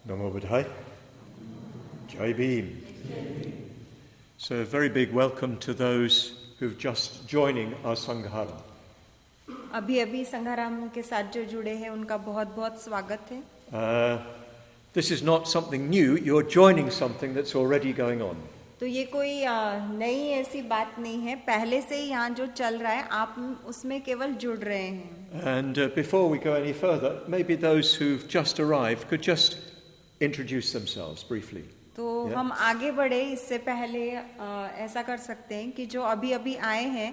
Namo Buddhaya. Jai Bhim. So a very big welcome to those who've just joining our Sangharam. अभी संघाराम के साथ जो जुड़े हैं उनका बहुत-बहुत स्वागत है. This is not something new, you're joining something that's already going on. तो ये कोई नई ऐसी बात नहीं है, पहले से ही यहाँ जो चल रहा है आप उसमें केवल जुड़ रहे हैं. And before we go any further, maybe those who've just arrived could just introduce themselves briefly. तो हम आगे बढ़े इससे पहले ऐसा कर सकते हैं कि जो अभी आए हैं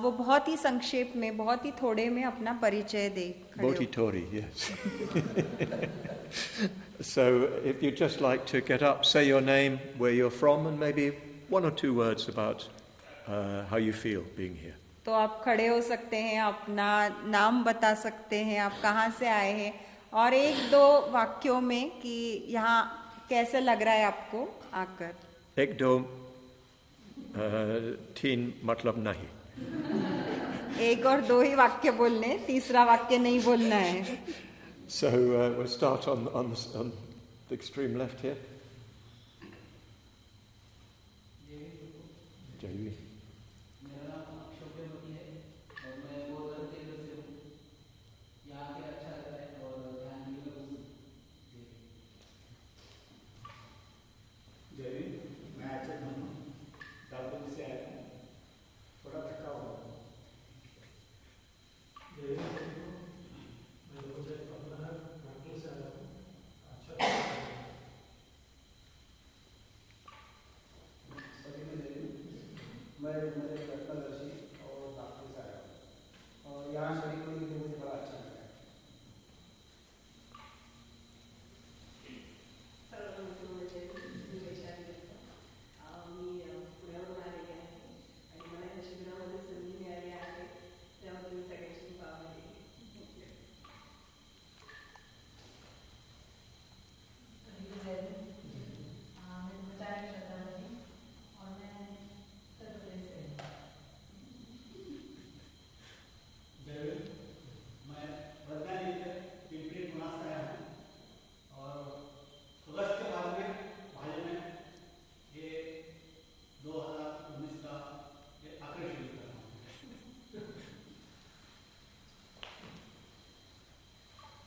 वो बहुत ही संक्षेप में, बहुत ही थोड़े में अपना परिचय दे. बहुत ही थोड़ी, yes. So if you'd just like to get up, say your name, where you're from, and maybe one or two words about how you feel being here. तो आप खड़े हो सकते हैं, अपना नाम बता सकते हैं, आप कहाँ से आए हैं, और एक दो वाक्यों में कि यहाँ कैसे लग रहा है आपको आकर. एक दो तीन मतलब नहीं. एक और दो ही वाक्य बोलने, तीसरा वाक्य नहीं बोलना है. So we'll start on the extreme left here. Jai.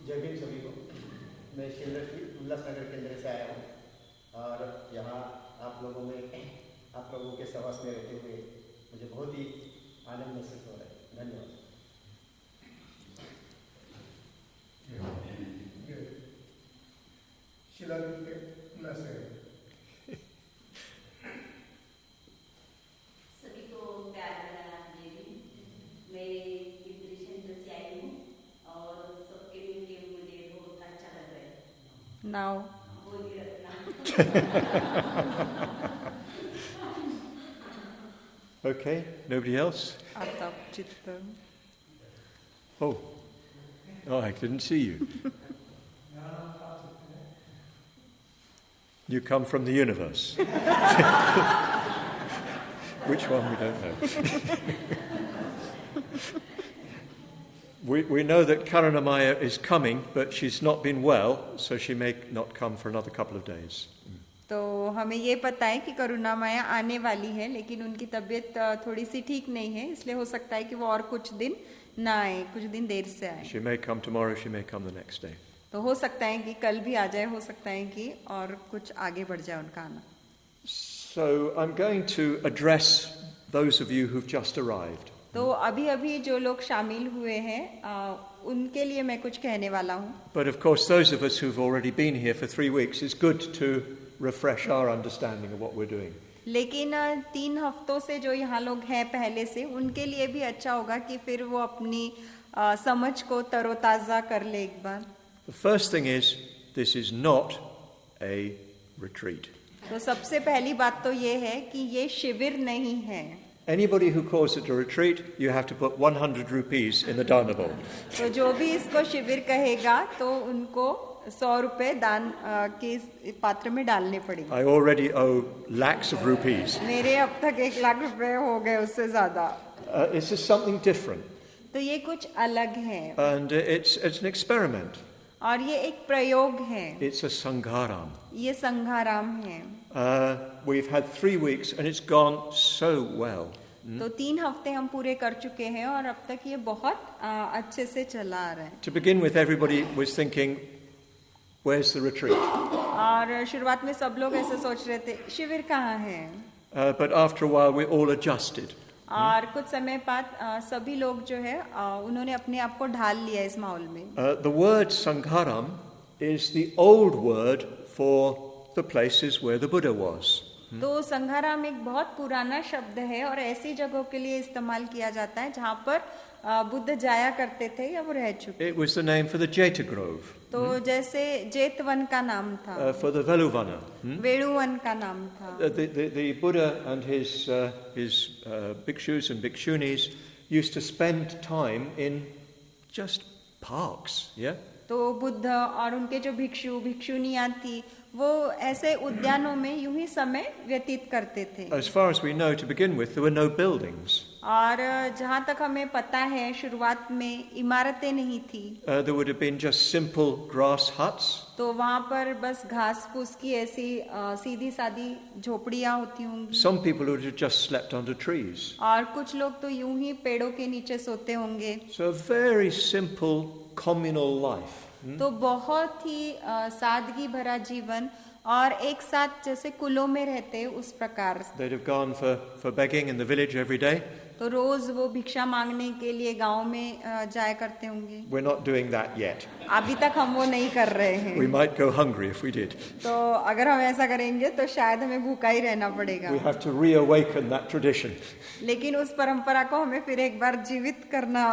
जय भीम सभी को. मैं उल्लासनगर केंद्र से आया हूँ और यहाँ आप लोगों के सहवास में रहते हुए मुझे बहुत ही आनंद महसूस हो रहा है. धन्यवाद. सभी को प्यार भरा जय भीम. मैं डिप्रेशन से आई हूँ और सबके मिलके मुझे बहुत अच्छा लग रहा है. Now. Okay, nobody else? Oh, I didn't see you. You come from the universe. Which one, we don't know. We know that Karanamaya is coming, but she's not been well, so she may not come for another couple of days. तो हमें ये पता है कि करुणामाया आने वाली है, लेकिन उनकी तबीयत थोड़ी सी ठीक नहीं है, इसलिए हो सकता है कि वो और कुछ दिन ना आए, कुछ दिन देर से आए. She may come tomorrow, she may come the next day. तो हो सकता है कि कल भी आ जाए, हो सकता है कि और कुछ आगे बढ़ जाए उनका आना. So I'm going to address those of you who've just arrived. तो अभी जो लोग शामिल हुए हैं उनके लिए मैं कुछ कहने वाला हूँ. But of course those of us who've already been here for 3 weeks, it's good to refresh our understanding of what we're doing. लेकिन 3 हफ्तों से जो यहाँ लोग हैं पहले से, उनके लिए भी अच्छा होगा कि फिर वो अपनी समझ को तरोताज़ा कर ले एक बार. The first thing is, this is not a retreat. तो सबसे पहली बात तो ये है कि ये शिविर नहीं है. Anybody who calls it a retreat, you have to put 100 rupees in the dana bowl. तो जो भी इसको शिविर कहेगा तो उनको 100 रुपए दान के पात्र में डालने पड़ेंगे. I already owe lakhs of rupees. मेरे अब तक 1 लाख रुपए हो गए उससे ज्यादा. This is something different. तो ये कुछ अलग है. And it's an experiment. और ये एक प्रयोग है, It's a Sangharam. ये संघाराम है। We've had 3 weeks and it's gone so well. तो 3 हफ्ते हम पूरे कर चुके हैं और अब तक ये बहुत अच्छे से चला आ रहा है। To begin with, everybody was thinking, where's the retreat? और शुरुआत में सब लोग ऐसे सोच रहे थे शिविर कहाँ है, But after a while, we all adjusted. और कुछ समय बाद सभी लोग जो है उन्होंने अपने आप को ढाल लिया इस माहौल में। The word Sangharam is the old word for the places where the Buddha was. तो संघाराम एक बहुत पुराना शब्द है और ऐसी जगहों के लिए इस्तेमाल किया जाता है जहाँ पर बुद्ध जाया करते थे या वो रह चुके। It was the name for the Jeta Grove, तो जैसे जेतवन का नाम था, for the Veluvana. वेणुवन का नाम था। The Buddha and his bhikshus and bhikshunis used to spend time in just parks, yeah? तो बुद्ध और उनके जो भिक्षु भिक्षुनियाँ थी वो ऐसे उद्यानों में यूं ही समय व्यतीत करते थे। As far as we know, to begin with, there were no buildings. और जहाँ तक हमें पता है शुरुआत में इमारतें नहीं थी। There would have been just simple grass huts. तो वहाँ पर बस घास फूस की ऐसी सीधी सादी झोपड़ियाँ होती होंगी। Some people would have just slept under trees. और कुछ लोग तो यूं ही पेड़ों के नीचे सोते होंगे। So a very simple communal life. तो बहुत ही सादगी भरा जीवन और एक साथ जैसे कुलों में रहते उस प्रकार। They'd have gone for begging in the village every day. तो रोज वो भिक्षा मांगने के लिए गांव में जाया करते होंगे। We're not doing that yet. अभी तक हम वो नहीं कर रहे हैं। We might go hungry if we did. तो अगर हम ऐसा करेंगे तो शायद हमें भूखा ही रहना पड़ेगा। We have to reawaken that tradition. लेकिन उस परंपरा को हमें फिर एक बार जीवित करना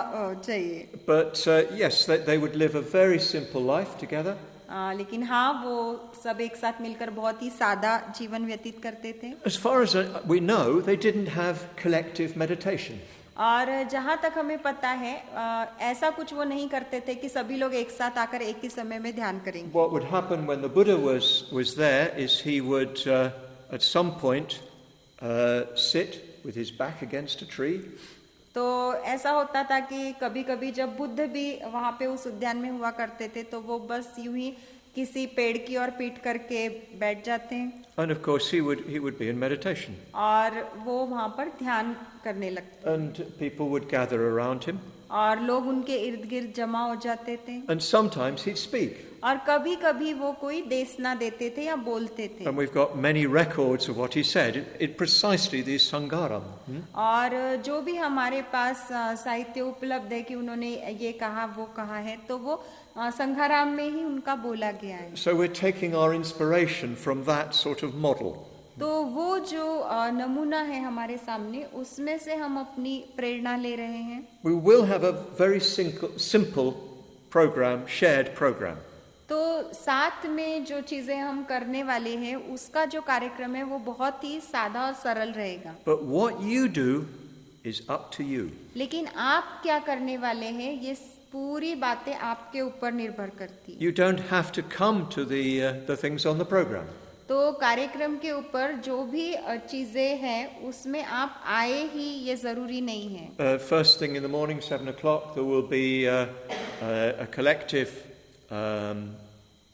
चाहिए। But yes, they would live a very simple life together. लेकिन हाँ वो सब एक साथ मिलकर बहुत ही सादा जीवन व्यतीत करते थे। As far as we know, they didn't have collective meditation. और जहाँ तक हमें पता है ऐसा कुछ वो नहीं करते थे कि सभी लोग एक साथ आकर एक ही समय में ध्यान करेंगे। What would happen when the Buddha was there is he would at some point sit with his back against a tree. तो ऐसा होता था कि कभी-कभी जब बुद्ध भी वहाँ पे उस उद्यान में हुआ करते थे तो वो बस यूं ही किसी पेड़ की ओर पीठ करके बैठ जाते हैं। And of course he would be in meditation. और वो वहाँ पर ध्यान करने लगते। And people would gather around him. और लोग उनके इर्द गिर्द जमा हो जाते थे। And sometimes he'd speak. और कभी-कभी वो कोई देशना देते थे या बोलते थे। And we've got many records of what he said. It precisely these Sangharam. और जो भी हमारे पास साहित्य उपलब्ध है कि उन्होंने ये कहा वो कहा है तो वो संघाराम में ही उनका बोला गया है। So we're taking our inspiration from that sort of model. तो वो जो नमूना है हमारे सामने उसमें से हम अपनी प्रेरणा ले रहे हैं। We will have a very simple program, shared program. तो साथ में जो चीजें हम करने वाले हैं उसका जो कार्यक्रम है वो बहुत ही सादा और सरल रहेगा। But what you do is up to you. लेकिन आप क्या करने वाले हैं ये पूरी बातें आपके ऊपर निर्भर करती है। You don't have to come to the things on the program. तो कार्यक्रम के ऊपर जो भी चीजें हैं उसमें आप आए ही ये जरूरी नहीं है। First thing in the morning, 7 o'clock, there will be a collective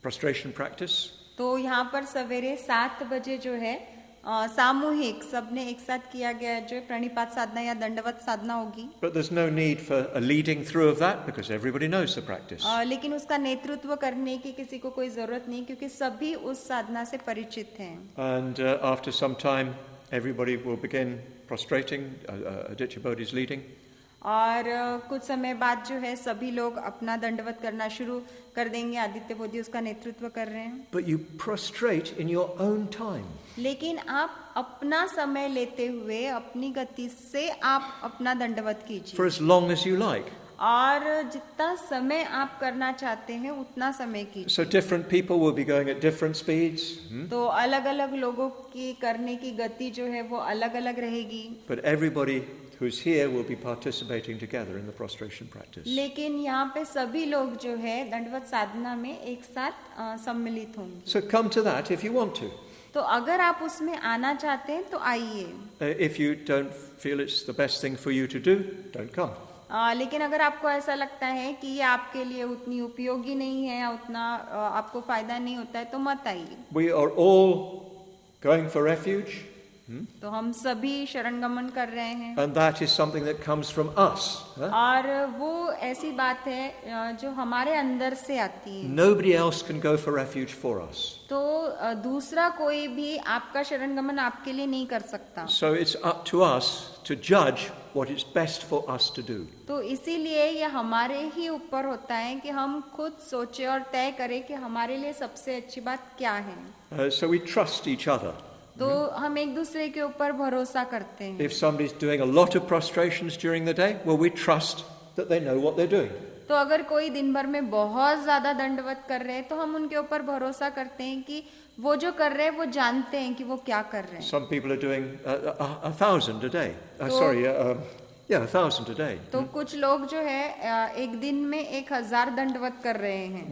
prostration practice. तो यहाँ पर सवेरे 7 बजे जो है सामूहिक सबने एक साथ किया गया जो प्रणिपात साधना या दंडवत साधना होगी। But there's no need for a leading through of that because everybody knows the practice. लेकिन उसका नेतृत्व करने की किसी को कोई जरूरत नहीं क्योंकि सभी उस साधना से परिचित हैं। And after some time, everybody will begin prostrating. Aditya Bodhi is leading. और कुछ समय बाद जो है सभी लोग अपना दंडवत करना शुरू कर देंगे। आदित्य बोधि उसका नेतृत्व कर रहे हैं। But you prostrate in your own time. लेकिन आप अपना समय लेते हुए अपनी गति से आप अपना दंडवत कीजिए। For as long as you like. और जितना समय आप करना चाहते हैं उतना समय कीजिए। So different people will be going at different speeds. तो अलग-अलग लोगों की करने की गति जो है वो अलग-अलग रहेगी। But everybody who's here will be participating together in the prostration practice. लेकिन यहाँ पे सभी लोग जो है दंडवत साधना में एक साथ सम्मिलित होंगे। So come to that if you want to. तो अगर आप उसमें आना चाहते हैं तो आइए। If you don't feel it's the best thing for you to do, don't come. लेकिन अगर आपको ऐसा लगता है कि ये आपके लिए उतनी उपयोगी नहीं है या उतना आपको फायदा नहीं होता है तो मत आइए। We are all going for refuge, तो हम सभी शरणगमन कर रहे हैं and that is something that comes from us. और वो ऐसी बात है जो हमारे अंदर से आती है। Nobody else can go for refuge for us. तो दूसरा कोई भी आपका शरणगमन आपके लिए नहीं कर सकता। So it's up to us to judge what is best for us to do. तो इसीलिए ये हमारे ही ऊपर होता है कि हम खुद सोचें और तय करें कि हमारे लिए सबसे अच्छी बात क्या है। So we trust each other. तो हम एक दूसरे के ऊपर भरोसा करते हैं। If somebody's doing a lot of prostrations during the day, well, we trust that they know what they're doing. तो अगर कोई दिन भर में बहुत ज्यादा दंडवत कर रहे हैं तो हम उनके ऊपर भरोसा करते हैं कि वो जो कर रहे हैं वो जानते हैं कि वो क्या कर रहे हैं। Some people are doing 1,000 a day. Yeah, 1,000 a day. तो कुछ लोग जो है एक दिन में 1,000 दंडवत कर रहे हैं।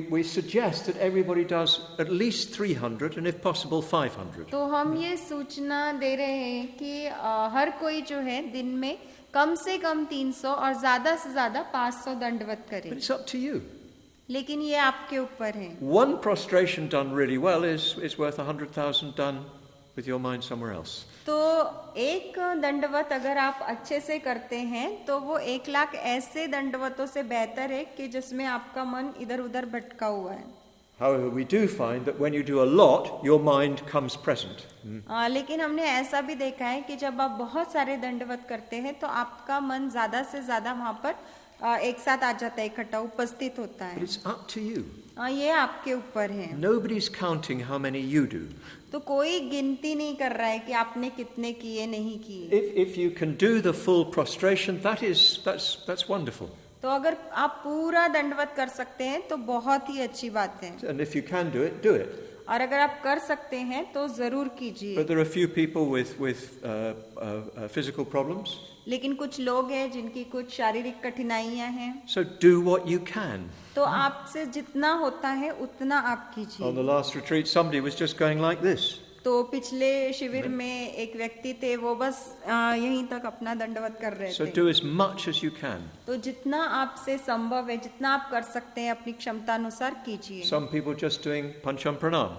We suggest that everybody does at least 300 and if possible 500. तो हम ये सूचना दे रहे हैं कि हर कोई जो है दिन में कम से कम 300 और ज्यादा से ज्यादा 500 दंडवत करे। But it's up to you. लेकिन ये आपके ऊपर है। One prostration done really well is worth 100,000 done with your mind somewhere else. तो एक दंडवत अगर आप अच्छे से करते हैं तो वो 1,00,000 ऐसे दंडवतों से बेहतर है कि जिसमें आपका मन इधर उधर भटका हुआ है। However, we do find that when you do a lot, your mind comes present. लेकिन हमने ऐसा भी देखा है कि जब आप बहुत सारे दंडवत करते हैं तो आपका मन ज्यादा से ज्यादा वहाँ पर एक साथ आ जाता है, इकट्ठा उपस्थित होता But है। it's up to you. ये आपके ऊपर है। Nobody's counting how many you do. तो कोई गिनती नहीं कर रहा है कि आपने कितने किए नहीं किए। If you can do the full prostration, that's wonderful. तो अगर आप पूरा दंडवत कर सकते हैं तो बहुत ही अच्छी बात है। And if you can do it, do it. और अगर आप कर सकते हैं तो जरूर कीजिए। But there are few people with physical problems. लेकिन कुछ लोग हैं जिनकी कुछ शारीरिक कठिनाइयां हैं। So do what you can. तो आपसे जितना होता है उतना आप On कीजिए। the last retreat, somebody was just going like this. तो पिछले शिविर में एक व्यक्ति थे, वो बस यहीं तक अपना दंडवत कर रहे So थे। do as much as you can. तो जितना आपसे संभव है, जितना आप कर सकते हैं अपनी क्षमता अनुसार कीजिए। Some people just doing pancham pranam.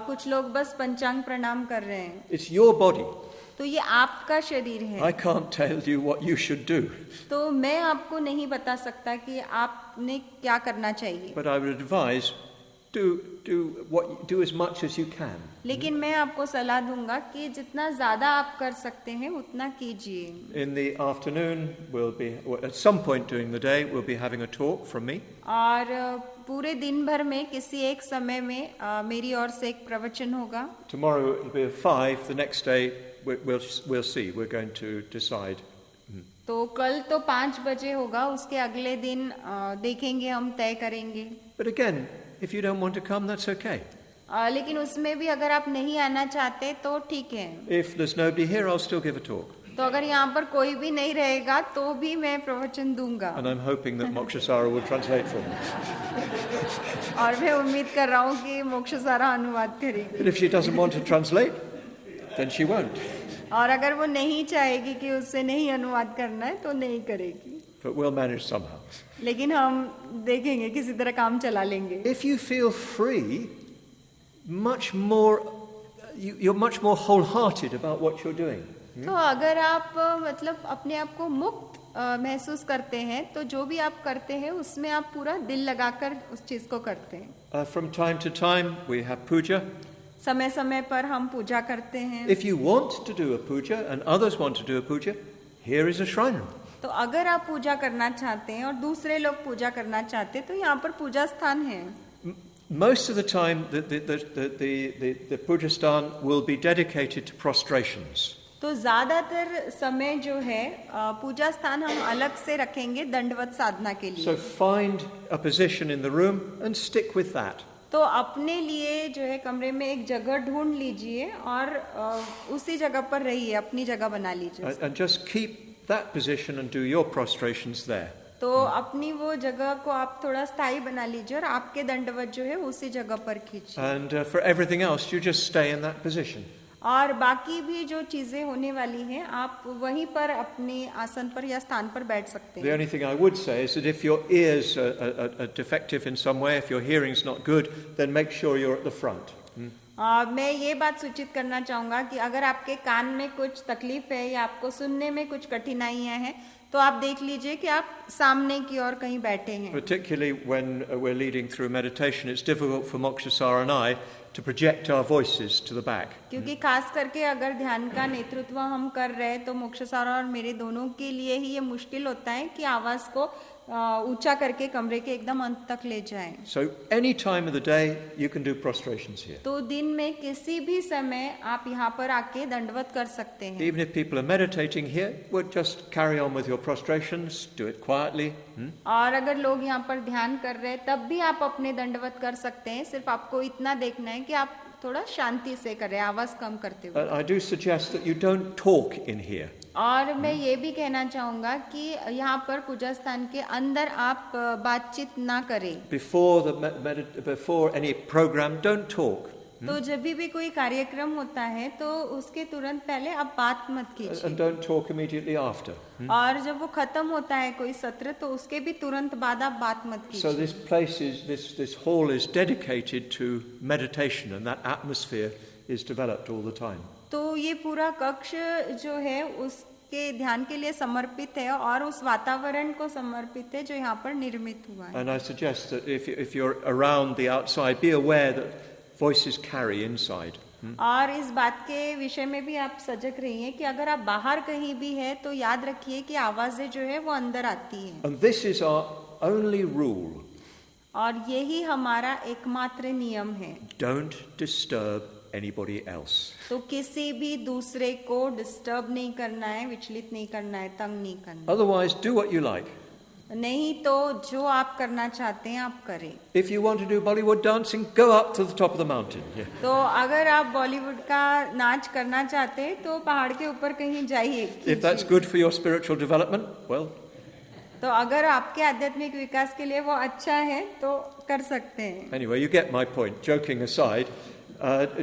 कुछ लोग बस पंचांग प्रणाम कर रहे हैं। It's your body. तो ये आपका शरीर है। I can't tell you what you should do. तो मैं आपको नहीं बता सकता कि आपने क्या करना चाहिए। But I would advise, do as much as you can. लेकिन मैं आपको सलाह दूंगा कि जितना ज्यादा आप कर सकते हैं उतना कीजिए। In the afternoon, at some point during the day, we'll be having a talk from me. और पूरे दिन भर में किसी एक समय में मेरी ओर से एक प्रवचन होगा। Tomorrow it'll be at 5. The next day we'll see. We're going to decide. तो कल तो 5 बजे होगा, उसके अगले दिन देखेंगे, हम तय करेंगे। But again, if you don't want to come, that's okay. लेकिन उसमें भी अगर आप नहीं आना चाहते तो ठीक है। If there's nobody here, I'll still give a talk. तो अगर यहाँ पर कोई भी नहीं रहेगा तो भी मैं प्रवचन दूंगा। And I'm hoping that Mokshasara will translate for me. और मैं उम्मीद कर रहा हूँ कि मोक्षसारा अनुवाद करेगी। But if she doesn't want to translate, then she won't. और अगर वो नहीं चाहेगी कि उससे नहीं अनुवाद करना है तो नहीं करेगी। But we'll manage somehow. लेकिन हम देखेंगे, किसी तरह काम चला लेंगे। If you feel free, you're much more wholehearted about what you're doing. तो अगर आप मतलब अपने आप को मुक्त महसूस करते हैं तो जो भी आप करते हैं उसमें आप पूरा दिल लगाकर उस चीज को करते हैं। From time to time, we have puja. समय समय पर हम पूजा करते हैं। If you want to do a puja and others want to do a puja, here is a shrine room. तो अगर आप पूजा करना चाहते हैं और दूसरे लोग पूजा करना चाहते हैं तो यहाँ पर पूजा स्थान है। Most of the time, the puja stan will be dedicated to prostrations. तो ज्यादातर समय जो है पूजा स्थान हम अलग से रखेंगे दंडवत साधना के लिए। So find a position in the room and stick with that. तो अपने लिए जो है कमरे में एक जगह ढूंढ लीजिए और उसी जगह पर रहिए, अपनी जगह बना लीजिए। And just keep that position and do your prostrations there. तो अपनी वो जगह को आप थोड़ा स्थायी बना लीजिए और आपके दंडवत जो है उसी जगह पर कीजिए। And for everything else, you just stay in that position. और बाकी भी जो चीजें होने वाली हैं आप वहीं पर अपने आसन पर या स्थान पर बैठ सकते The हैं। only thing I would say is that if your ears are defective in some way, if your hearing's not good, then make sure you're at the front. मैं ये बात सूचित करना चाहूँगा कि अगर आपके कान में कुछ तकलीफ है या आपको सुनने में कुछ कठिनाइयाँ हैं तो आप देख लीजिए कि आप सामने की ओर कहीं बैठे हैं। Particularly when we're leading through meditation, it's difficult for Mokshasara and I to project our voices to the back. क्योंकि खास करके अगर ध्यान का नेतृत्व हम कर रहे हैं तो मोक्षसारा और मेरे दोनों के लिए ही ये मुश्किल होता है कि आवाज को ऊंचा करके कमरे के एकदम अंत तक ले जाएं। So any time of the day you can do prostrations here. तो दिन में किसी भी समय आप यहाँ पर आके दंडवत कर सकते हैं। Even if people are meditating here, we'll just carry on with your prostrations, do it quietly. और अगर लोग यहाँ पर ध्यान कर रहे हैं तब भी आप अपने दंडवत कर सकते हैं। सिर्फ आपको इतना देखना है कि आप थोड़ा शांति से करें, आवाज कम करते हुए। I do suggest that you don't talk in here. और मैं ये भी कहना चाहूँगा कि यहाँ पर पूजा स्थान के अंदर आप बातचीत ना करें। Before any program, don't talk. तो जब भी कोई कार्यक्रम होता है तो उसके तुरंत पहले आप बात मत कीजिए। And don't talk immediately after. और जब वो खत्म होता है कोई सत्र तो उसके भी तुरंत बाद आप बात मत So कीजिए। this place is, this hall is dedicated to meditation, and that atmosphere is developed all the time. तो ये पूरा कक्ष जो है उसके ध्यान के लिए समर्पित है और उस वातावरण को समर्पित है जो यहाँ पर निर्मित हुआ है। And I suggest that if you're around the outside, be aware that voices carry inside. और इस बात के विषय में भी आप सजग रहिए कि अगर आप बाहर कहीं भी है तो याद रखिए कि आवाजें जो है वो अंदर आती हैं। And this is our only rule. और यही हमारा एकमात्र नियम है। Don't disturb anybody else. तो किसी भी दूसरे को डिस्टर्ब नहीं करना है, विचलित नहीं करना है, तंग नहीं करना Otherwise, do what you like. है। नहीं तो जो आप करना चाहते हैं आप करें। If you want to do Bollywood dancing, go up to the top of the mountain. Yeah. तो अगर आप बॉलीवुड का नाच करना चाहते हैं तो पहाड़ के ऊपर कहीं जाइए। If that's good for your spiritual development, well, तो अगर आपके आध्यात्मिक विकास के लिए वो अच्छा है तो कर सकते हैं। anyway, you get my point. Joking aside,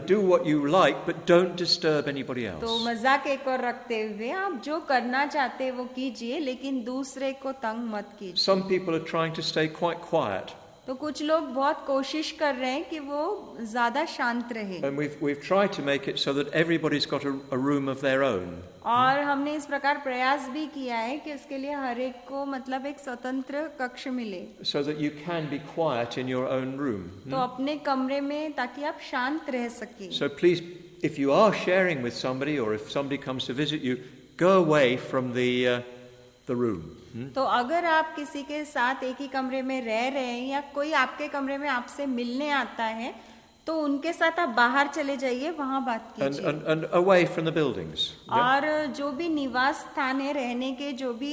do what you like, but don't disturb anybody तो else. मजाक एक और रखते हुए आप जो करना चाहते हैं वो कीजिए लेकिन दूसरे को तंग मत कीजिए। Some people are trying to stay quite quiet, तो कुछ लोग बहुत कोशिश कर रहे हैं कि वो ज्यादा शांत रहे and we've tried to make it so that everybody's got a room of their own. और हमने इस प्रकार प्रयास भी किया है कि इसके लिए हर एक को मतलब एक स्वतंत्र कक्ष मिले, So that you can be quiet in your own room. तो अपने कमरे में ताकि आप शांत रह सके। So please, if you are sharing with somebody or if somebody comes to visit you, go away from the room. तो अगर आप किसी के साथ एक ही कमरे में रह रहे हैं या कोई आपके कमरे में आपसे मिलने आता है तो उनके साथ आप बाहर चले जाइए, वहां बात And, कीजिए। and away from the buildings. Yeah? और जो भी निवास स्थान है, रहने के जो भी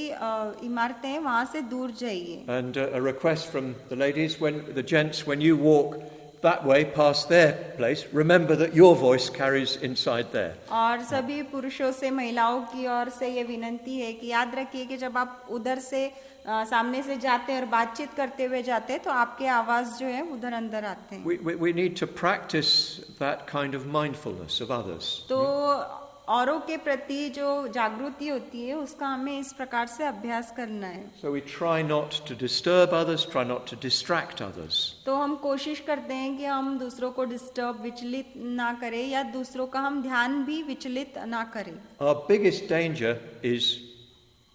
इमारतें हैं वहां से दूर जाइए। And a request from the ladies, the gents, when you walk that way past their place, remember that your voice carries inside there. और सभी पुरुषों से महिलाओं की ओर से ये विनंती है कि याद रखिए कि जब आप उधर से सामने से जाते हैं और बातचीत करते हुए जाते हैं तो आपके आवाज जो है उधर अंदर आते हैं। We need to practice that kind of mindfulness of others. तो औरों के प्रति जो जागृति होती है उसका हमें इस प्रकार से अभ्यास करना है। So we try not to disturb others, try not to distract others. तो हम कोशिश करते हैं कि हम दूसरों को डिस्टर्ब, विचलित ना करें या दूसरों का हम ध्यान भी विचलित ना करें। Our biggest danger is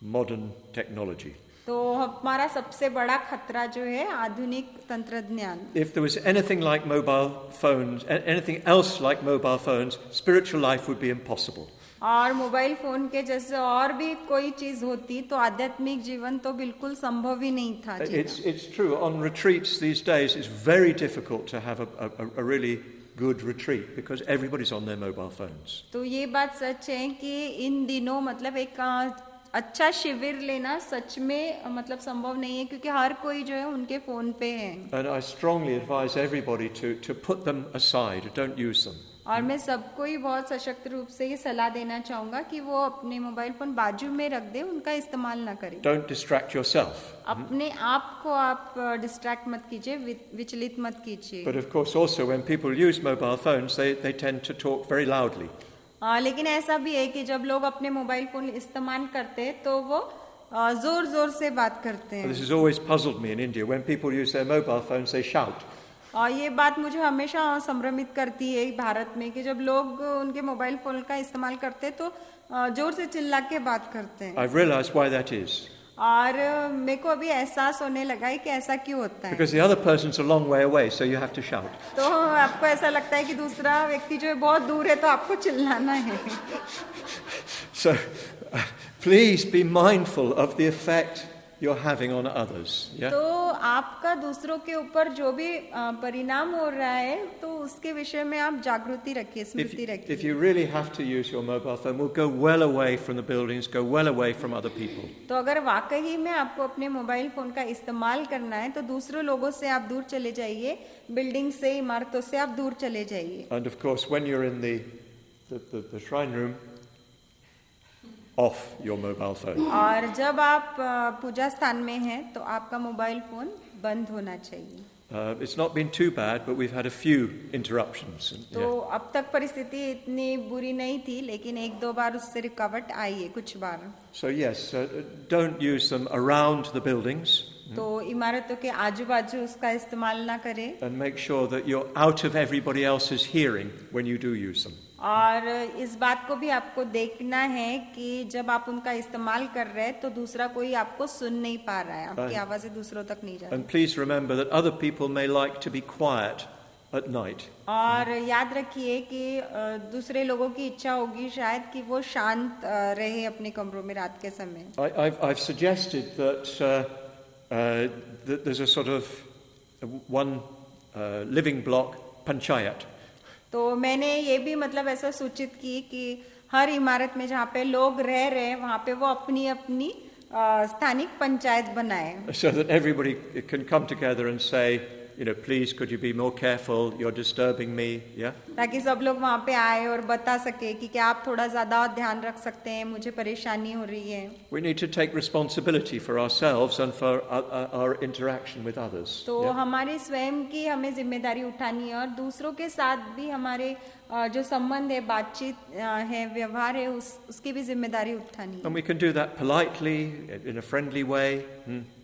modern technology. तो हमारा सबसे बड़ा खतरा जो है आधुनिक तंत्रज्ञान। If there was anything like mobile phones, anything else like mobile phones, spiritual life would be impossible. और मोबाइल फोन के जैसे और भी कोई चीज होती तो आध्यात्मिक जीवन तो बिल्कुल संभव ही नहीं था जीना। It's true. On retreats these days, it's very difficult to have a really good retreat because everybody's on their mobile phones. तो ये बात सच है कि इन दिनों मतलब एक अच्छा शिविर लेना सच में मतलब संभव नहीं है क्योंकि हर कोई जो है उनके फोन पे है। And I strongly advise everybody to put them aside, don't use them. और मैं सबको ही बहुत सशक्त रूप से ये सलाह देना चाहूंगा कि वो अपने मोबाइल फोन बाजू में रख दे, उनका इस्तेमाल ना करें। Don't distract yourself. अपने आप को आप डिस्ट्रैक्ट मत कीजिए, विचलित मत कीजिए। But of course also when people use mobile phones, they tend to talk very loudly. लेकिन ऐसा भी है कि जब लोग अपने मोबाइल फोन इस्तेमाल करते हैं तो वो जोर जोर से बात करते हैं. This has always puzzled me in India. When people use their mobile phones, they shout. और ये बात मुझे हमेशा संभ्रमित करती है भारत में कि जब लोग उनके मोबाइल फोन का इस्तेमाल करते हैं तो जोर से चिल्ला के बात करते हैं. I've realized why that is. और मेरे को अभी एहसास होने लगा है कि ऐसा क्यों होता है. Because the other person's a long way away, so you have to shout. तो आपको ऐसा लगता है कि दूसरा व्यक्ति जो है बहुत दूर है तो आपको चिल्लाना है. So please be mindful of the effect you're having on others. Yeah? तो आपका दूसरों के ऊपर जो भी परिणाम हो रहा है तो उसके विषय में आप जागृति रखिए, स्मृति If रखिए. you really have to use your mobile phone, we'll go well away from the buildings, go well away from other people. तो अगर वाकई में आपको अपने मोबाइल फोन का इस्तेमाल करना है तो दूसरों लोगों से आप दूर चले जाइए, बिल्डिंग से, इमारतों से आप दूर चले जाइए. And of course, when you're in the shrine room, off your mobile phone. और जब आप पूजा स्थान में हैं तो आपका मोबाइल फोन बंद होना चाहिए. It's not been too bad, but we've had a few interruptions. तो अब तक परिस्थिति इतनी बुरी नहीं थी, लेकिन एक दो बार उससे रुकावट आई है, कुछ बार. So yes, don't use them around the buildings. तो इमारतों के आजू बाजू उसका इस्तेमाल ना करें. And make sure that you're out of everybody else's hearing when you do use them. और इस बात को भी आपको देखना है कि जब आप उनका इस्तेमाल कर रहे हैं तो दूसरा कोई आपको सुन नहीं पा रहा है, आपकी आवाजें दूसरों तक नहीं जा रही. And please remember that other people may like to be quiet at night. और याद रखिए कि दूसरे लोगों की इच्छा होगी शायद कि वो शांत रहे अपने कमरों में रात के समय. I've suggested that there's a sort of one living block panchayat. तो मैंने ये भी मतलब ऐसा सूचित की कि हर इमारत में जहाँ पे लोग रह रहे हैं वहाँ पे वो अपनी अपनी स्थानिक पंचायत बनाए. So that everybody can come together and say, please could you be more careful, you're disturbing me, yeah? ताकि सब लोग वहाँ पे आए और बता सके कि क्या आप थोड़ा ज़्यादा ध्यान रख सकते हैं, मुझे परेशानी हो रही है. We need to take responsibility for ourselves and for our interaction with others. तो हमारी स्वयं की हमें जिम्मेदारी उठानी है और दूसरों के साथ भी हमारे जो संबंध है, बातचीत है, व्यवहार है, उसकी भी जिम्मेदारी उठानी है. And we can do that politely, in a friendly way.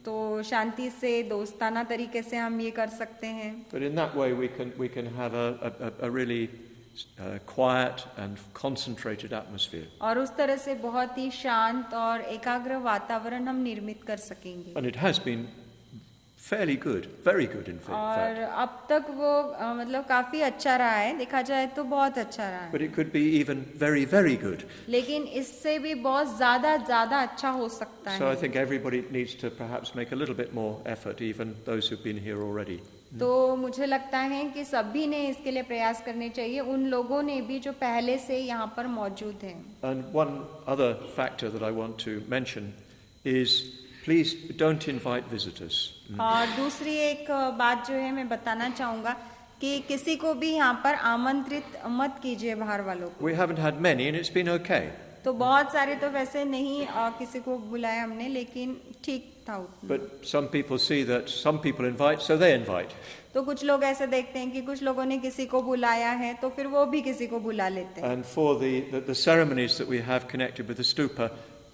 तो शांति से, दोस्ताना तरीके से हम ये कर सकते हैं. But in that way we can have a really quiet and concentrated atmosphere. और उस तरह से बहुत ही शांत और एकाग्र वातावरण हम निर्मित कर सकेंगे. And it has been fairly good, very good in fact. और अब तक वो मतलब काफी अच्छा रहा है, देखा जाए तो बहुत अच्छा रहा है. But it could be even very, very good. लेकिन इससे भी बहुत ज्यादा अच्छा हो सकता है. So I think everybody needs to perhaps make a little bit more effort, even those who've been here already. तो मुझे लगता है कि सभी ने इसके लिए प्रयास करने चाहिए, उन लोगों ने भी जो पहले से यहाँ पर मौजूद हैं. And one other factor that I want to mention is please don't invite visitors. और दूसरी एक बात जो है मैं बताना चाहूँगा कि किसी को भी यहाँ पर आमंत्रित मत कीजिए बाहर वालों को. We haven't had many and it's been okay. तो बहुत सारे तो वैसे नहीं किसी को बुलाया हमने, लेकिन ठीक था उतना. But some people see that some people invite, so they invite. तो कुछ लोग ऐसे देखते हैं कि कुछ लोगों ने किसी को बुलाया है तो फिर वो भी किसी को बुला लेते हैं. And for the ceremonies that we have connected with the stupa,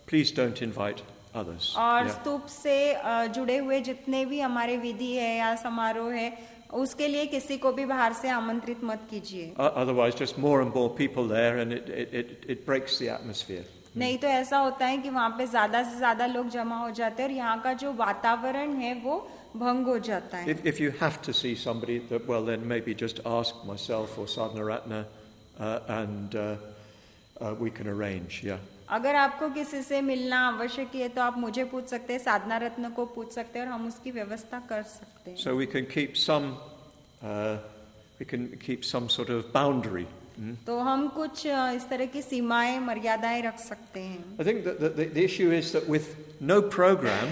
please don't invite others. और स्तूप से जुड़े हुए जितने भी हमारे विधि है या समारोह है, उसके लिए किसी को भी बाहर से आमंत्रित मत कीजिए. Otherwise, just more and more people there, and it breaks the atmosphere. नहीं तो ऐसा होता है कि वहाँ पे ज्यादा से ज्यादा लोग जमा हो जाते हैं और यहाँ का जो वातावरण है वो भंग हो जाता है. If you have to see somebody, well then maybe just ask myself or Sadhana Ratna, and we can arrange. Yeah. अगर आपको किसी से मिलना आवश्यक है तो आप मुझे पूछ सकते हैं, साधना रत्न को पूछ सकते हैं और हम उसकी व्यवस्था कर सकते हैं. So we can keep some sort of boundary. तो हम कुछ इस तरह की सीमाएं, मर्यादाएं रख सकते हैं. I think that the issue is that with no program,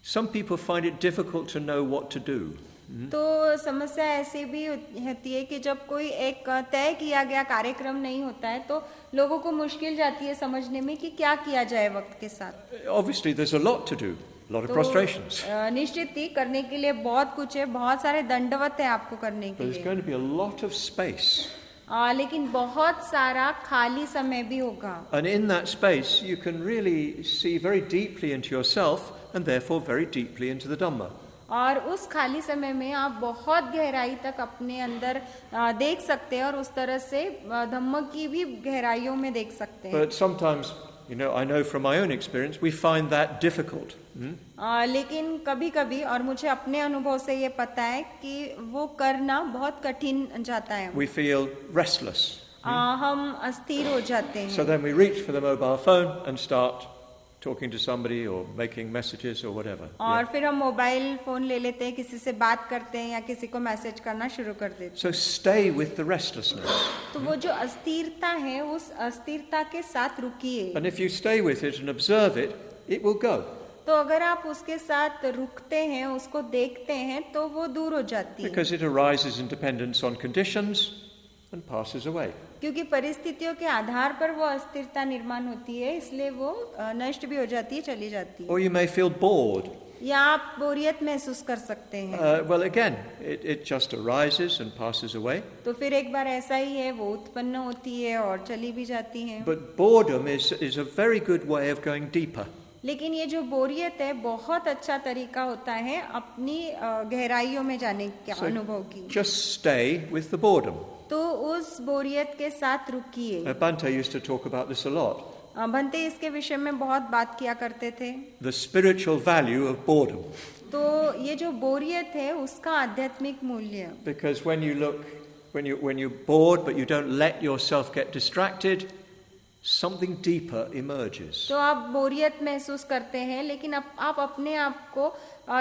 some people find it difficult to know what to do. तो समस्या ऐसी भी होती है कि जब कोई एक तय किया गया कार्यक्रम नहीं होता है तो लोगों को मुश्किल जाती है समझने में कि क्या किया जाए वक्त के साथ. Obviously there's a lot to do, a lot of prostrations. निश्चित ही करने के लिए बहुत कुछ है, बहुत सारे दंडवत है आपको करने के There's लिए. going to be a lot of space. लेकिन बहुत सारा खाली समय भी होगा. And in that space, you can really see very deeply into yourself and therefore very deeply into the Dhamma. और उस खाली समय में आप बहुत गहराई तक अपने अंदर देख सकते हैं और उस तरह से धम्म की भी गहराइयों में देख सकते हैं. But sometimes, I know from my own experience, we find that difficult. लेकिन कभी-कभी, और मुझे अपने अनुभव से ये पता है कि वो करना बहुत कठिन जाता है. We feel restless. हम अस्थिर हो जाते हैं. So then we reach for the mobile phone and start talking to somebody or making messages or whatever. और फिर हम मोबाइल फोन ले लेते हैं, किसी से बात करते हैं या किसी को मैसेज करना शुरू कर देते हैं. So stay with the restlessness. तो वो जो अस्थिरता है, उस अस्थिरता के साथ रुकिए. And if you stay with it and observe it, it will go. तो अगर आप उसके साथ रुकते हैं, उसको देखते हैं, तो वो दूर हो जाती है. Because it arises in dependence on conditions and passes away. क्योंकि परिस्थितियों के आधार पर वो अस्थिरता निर्माण होती है, इसलिए वो नष्ट भी हो जाती है, चली जाती है. Or you may feel bored. या आप बोरियत महसूस कर सकते हैं. Well, again, it just arises and passes away. तो फिर एक बार ऐसा ही है, वो उत्पन्न होती है और चली भी जाती है. But boredom is a very good way of going deeper. लेकिन ये जो बोरियत है, बहुत अच्छा तरीका होता है अपनी गहराइयों में जाने के अनुभव की. Just stay with the boredom. तो उस बोरियत के साथ रुकिए. Bhante used to talk about this a lot. Bhante इसके विषय में बहुत बात किया करते थे. The spiritual value of boredom. तो ये जो बोरियत है, उसका आध्यात्मिक मूल्य. Because when you're bored but you don't let yourself get distracted, something deeper emerges. तो आप बोरियत महसूस करते हैं, लेकिन आप अपने आप को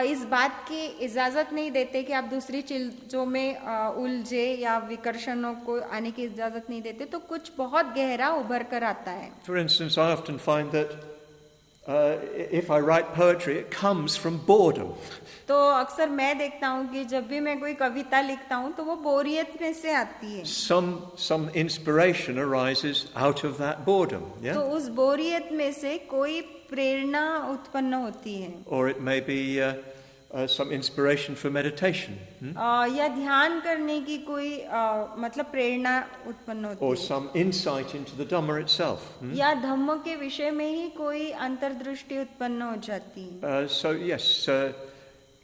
इस बात की इजाजत नहीं देते कि आप दूसरी चीजों में उलझे या विकर्षणों को आने की इजाजत नहीं देते, तो कुछ बहुत गहरा उभर कर आता है. For instance, I often find that if I write poetry, it comes from boredom. तो अक्सर मैं देखता हूँ कि जब भी मैं कोई कविता लिखता हूँ, तो वो बोरियत में से आती है. Some inspiration arises out of that boredom. Yeah. तो उस बोरियत में से कोई प्रेरणा उत्पन्न होती है. Or it may be some inspiration for meditation. या ध्यान करने की कोई मतलब प्रेरणा उत्पन्न होती Or है. some insight into the Dhamma itself. या धम्म के विषय में ही कोई अंतर्दृष्टि उत्पन्न हो जाती है. So yes,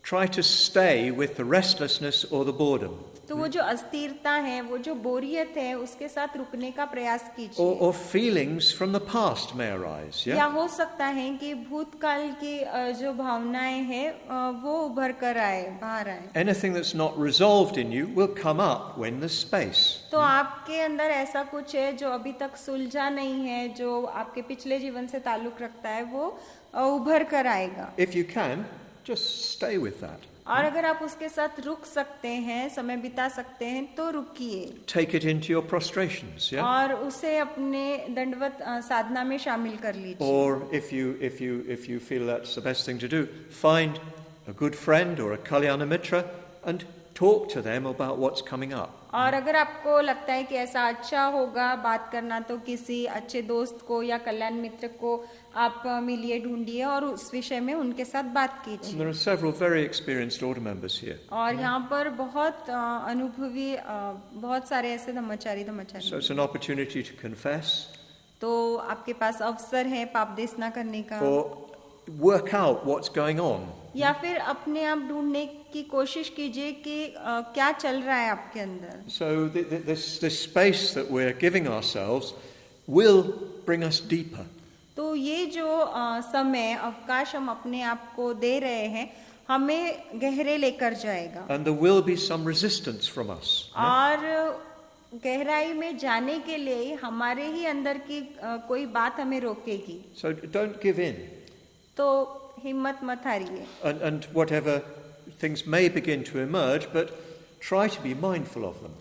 try to stay with the restlessness or the boredom. तो वो जो अस्थिरता है, वो जो बोरियत है, उसके साथ रुकने का प्रयास कीजिए. Or feelings from the past may arise. या Yeah. हो सकता है कि भूतकाल की जो भावनाएं हैं, वो उभर कर आए, बाहर आए. Anything that's not resolved in you will come up when there's space. तो आपके अंदर ऐसा कुछ है जो अभी तक सुलझा नहीं है, जो आपके पिछले जीवन से ताल्लुक रखता है, वो उभर कर आएगा. If you can, just stay with that. और अगर आप उसके साथ रुक सकते हैं, समय बिता सकते हैं, तो रुकिए. Take it into your prostrations. Yeah. और उसे अपने दंडवत साधना में शामिल कर लीजिए. Or if you feel that's the best thing to do, find a good friend or a kalyana mitra and talk to them about what's coming up. और अगर आपको लगता है कि ऐसा अच्छा होगा बात करना, तो किसी अच्छे दोस्त को या कल्याण मित्र को आप मिलिए, ढूंढिए और उस विषय में उनके साथ बात And कीजिए. there are several very experienced order members here. और यहाँ पर बहुत अनुभवी बहुत सारे ऐसे Dhammachari So it's an opportunity to confess तो आपके पास अवसर है पाप देशना करने का, or work out what's going on. या फिर अपने आप ढूंढने की कोशिश कीजिए कि क्या चल रहा है आपके अंदर. So this space that we're giving ourselves will bring us deeper. तो ये जो समय अवकाश हम अपने आप को दे रहे हैं, हमें गहरे लेकर जाएगा. And there will be some resistance from us. और गहराई में जाने के लिए हमारे ही अंदर की कोई बात हमें रोकेगी. So don't give in. तो हिम्मत मत हारिए. And whatever things may begin to emerge, but try to be mindful of them.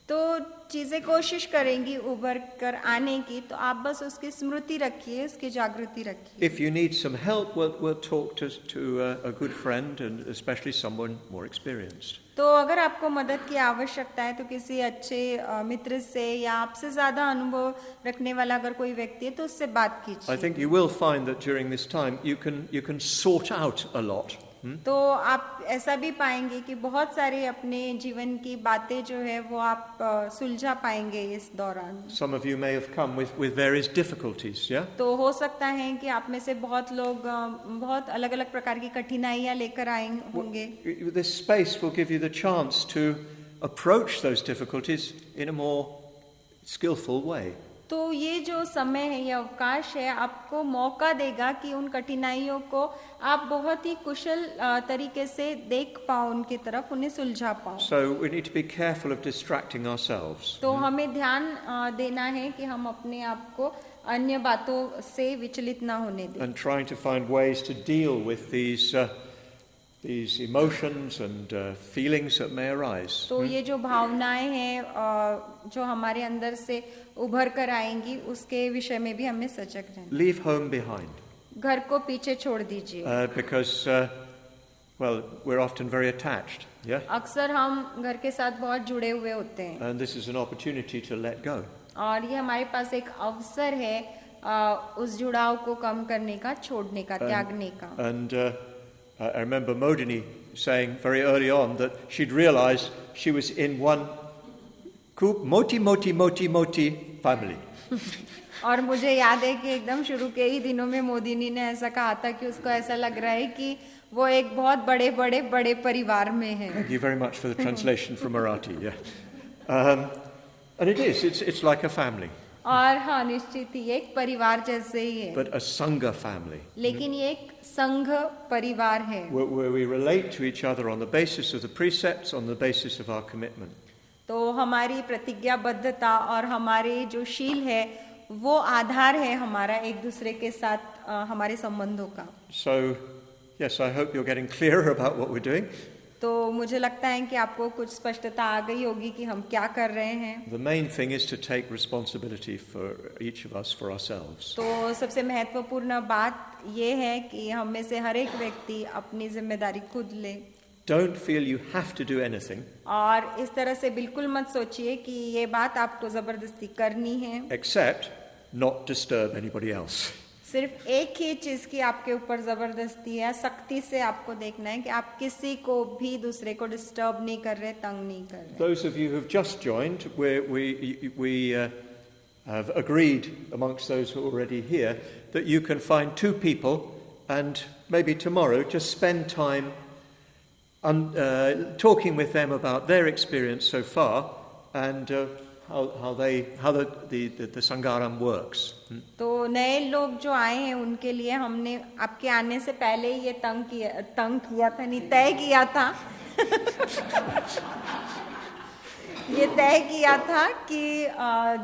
तो चीजें कोशिश करेंगी उभर कर आने की, तो आप बस उसकी स्मृति रखिए, उसकी जागृति रखिए. If you need some help, we'll talk to a good friend, and especially someone more experienced. तो अगर आपको मदद की आवश्यकता है, तो किसी अच्छे मित्र से या आपसे ज्यादा अनुभव रखने वाला अगर कोई व्यक्ति है, तो उससे बात कीजिए. I think you will find that during this time you can sort out a lot. तो आप ऐसा भी पाएंगे कि बहुत सारे अपने जीवन की बातें जो है वो आप सुलझा पाएंगे इस दौरान. Some of you may have come with various difficulties, yeah? तो हो सकता है कि आप में से बहुत लोग बहुत अलग अलग प्रकार की कठिनाइयां लेकर आए होंगे. This space will give you the chance to approach those difficulties in a more skillful way. तो ये जो समय है, ये अवकाश है, आपको मौका देगा कि उन कठिनाइयों को आप बहुत ही कुशल तरीके से देख पाओ, उनकी तरफ उन्हें सुलझा पाओ. So we need to be careful of distracting ourselves. तो हमें ध्यान देना है कि हम अपने आप को अन्य बातों से विचलित ना होने दें. And trying to find ways to deal with these emotions and feelings that may arise. तो ये जो भावनाएं हैं जो हमारे अंदर से उभर कर आएंगी, उसके विषय में भी हमें सजग रहना. Leave home behind. घर को पीछे छोड़ दीजिए. Because well, we're often very attached, yeah? अक्सर हम घर के साथ बहुत जुड़े हुए होते हैं. And this is an opportunity to let go. और ये हमारे पास एक अवसर है उस जुड़ाव को कम करने का, छोड़ने का, त्यागने का. And I remember Modini saying very early on that she'd realized she was in one moti family. और मुझे याद है कि एकदम शुरू के ही दिनों में मोदिनी ने ऐसा कहा था कि उसको ऐसा लग रहा है कि वो एक बहुत बड़े परिवार में है. Thank you very much for the translation from Marathi. Yeah, and it is. It's like a family. और हाँ, निश्चित ही एक परिवार जैसे ही है. But a sangha family. लेकिन ये एक संघ परिवार है. Where we relate to each other on the basis of the precepts, on the basis of our commitment. तो हमारी प्रतिज्ञाबद्धता और हमारे जो शील है वो आधार है हमारा एक दूसरे के साथ हमारे संबंधों का. So, yes, I hope you're getting clearer about what we're doing. तो मुझे लगता है कि आपको कुछ स्पष्टता आ गई होगी कि हम क्या कर रहे हैं. The main thing is to take responsibility for each of us for ourselves. तो सबसे महत्वपूर्ण बात ये है कि हम में से हर एक व्यक्ति अपनी जिम्मेदारी खुद ले. Don't feel you have to do anything. और इस तरह से बिल्कुल मत सोचिए कि ये बात आपको जबरदस्ती करनी है. Except not disturb anybody else. सिर्फ एक ही चीज की आपके ऊपर जबरदस्ती है, सख्ती से आपको देखना है कि आप किसी को भी दूसरे को डिस्टर्ब नहीं कर रहे, तंग नहीं कर रहे. Those of you who have just joined, we have agreed amongst those who are already here that you can find two people and maybe tomorrow just spend time talking with them about their experience so far and how the Sangharam works. तो नए लोग जो आए हैं उनके लिए हमने आपके आने से पहले ही ये तय किया था ये तय किया था कि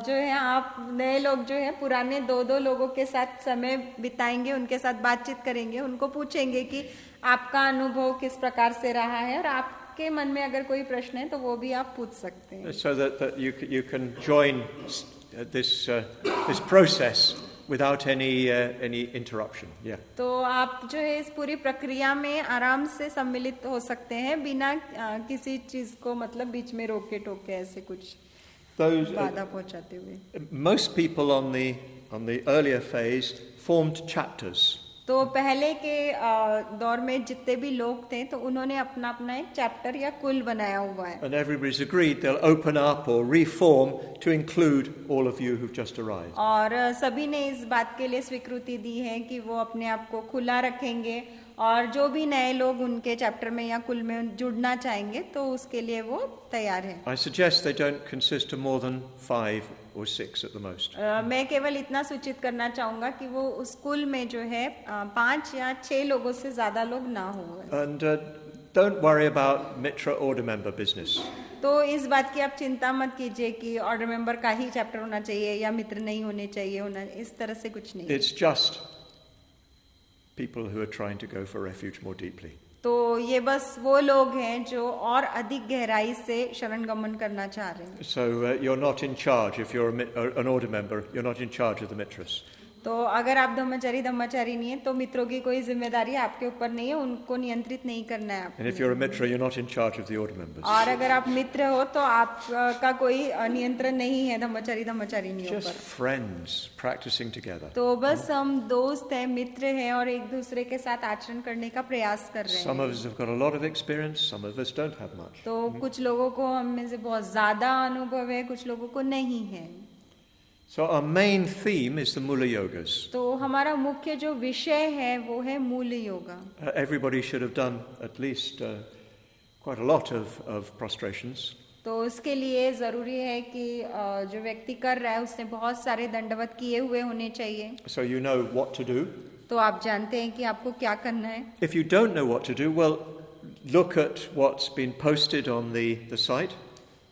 जो है आप नए लोग जो है पुराने दो लोगों के साथ समय बिताएंगे, उनके साथ बातचीत करेंगे, उनको पूछेंगे कि आपका अनुभव किस प्रकार से रहा है और आपके मन में अगर कोई प्रश्न है तो वो भी आप पूछ सकते हैं. So that you can join this process without any interruption. Yeah. तो आप जो है इस पूरी प्रक्रिया में आराम से सम्मिलित हो सकते हैं बिना किसी चीज को मतलब बीच में रोके टोके ऐसे कुछ बाधा पहुंचाते हुए. Most people on the earlier phase formed chapters. तो पहले के दौर में जितने भी लोग थे तो उन्होंने अपना अपना एक चैप्टर या कुल बनाया हुआ है. And everybody's agreed they'll open up or reform to include all of you who've just arrived. और सभी ने इस बात के लिए स्वीकृति दी है कि वो अपने आप को खुला रखेंगे और जो भी नए लोग उनके चैप्टर में या कुल में जुड़ना चाहेंगे तो उसके लिए वो तैयार है. I suggest they don't consist of more than 5 or 6 at the most. मैं केवल इतना सूचित करना चाहूंगा कि वो उस कुल में जो है 5 या 6 लोगों से ज्यादा लोग ना हो. And don't worry about Mitra order member business. तो इस बात की आप चिंता मत कीजिए कि ऑर्डर मेंबर का ही चैप्टर होना चाहिए या मित्र नहीं होने चाहिए, होना इस तरह से कुछ नहीं. It's just people who are trying to go for refuge more deeply. तो ये बस वो लोग हैं जो और अधिक गहराई से शरण गमन करना चाह रहे हैं. So you're not in charge if you're an order member. You're not in charge of the mitras. तो अगर आप धम्मचारी नहीं है तो मित्रों की कोई जिम्मेदारी आपके ऊपर नहीं है, उनको नियंत्रित नहीं करना है And if you're a mitra, you're not in charge of the order members. और अगर आप मित्र हो तो आपका कोई नियंत्रण नहीं है धम्मचारी ऊपर। Just friends practicing together. तो बस हम दोस्त हैं, मित्र हैं और एक दूसरे के साथ आचरण करने का प्रयास कर रहे Some हैं। of us have got a lot of experience, some of us don't have much. तो कुछ लोगों को हम में से बहुत ज्यादा अनुभव है, कुछ लोगों को नहीं है। So our main theme is the Mula Yogas. तो हमारा मुख्य जो विषय है वो है मूल yoga. Everybody should have done at least quite a lot of prostrations. तो उसके लिए जरूरी है कि जो व्यक्ति कर रहा है उसने बहुत सारे दंडवत किए हुए होने चाहिए। So you know what to do. तो आप जानते हैं कि आपको क्या करना है। If you don't know what to do, well, look at what's been posted on the site.